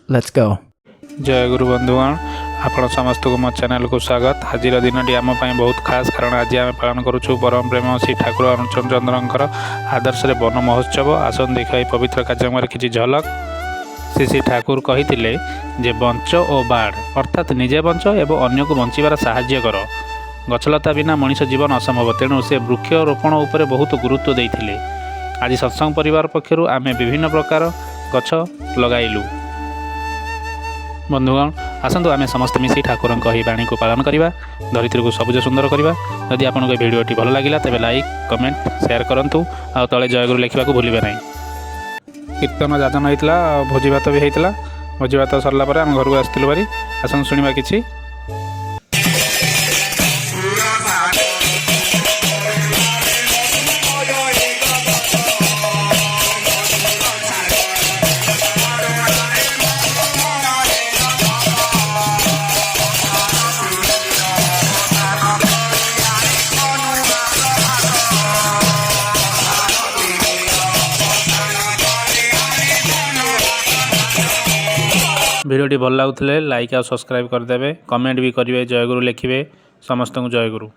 Let's go. जय गुरु बंधुगण आपण समस्त को मो चैनल को स्वागत। आज दिन आम बहुत खास कारण आज आम पालन करुचु परम प्रेम श्री ठाकुर अरुणचंद्रंकर आदर्श वन महोत्सव। आसन देखा पवित्र कार्यक्रम किसी झलक। श्री ठाकुर कही जे बंच और बाढ़ अर्थात निजे बंच एवं अन्य को बचार साहाय्य कर। गछलता बिना मनीष जीवन असंभव, तेणु से वृक्षरोपण उपर बहुत गुरुत्व देते। आज सत्संग परिवार पक्षर आम विभिन्न प्रकार गछ लगाइलु। बंधुगण आसतु आम समस्त मिसी ठाकुर बाणी को पालन करवा, धरित्री को सबुज सुंदर करवा। जदि आपको भिडियोटी भल लगा तेज लाइक कमेंट शेयर करूँ आ तले जयगुरु लिखा भूलें ना। कीर्तन जाजन होता, भोजी भात भी होता। भोजी भात सरला आम घर को आसलु भारी। आसन शुणा कि भिडियोटी भल लगुले लाइक और सब्सक्राइब करदे, कमेंट भी करेंगे, जयगुरु लिखे। समस्त जयगुरु।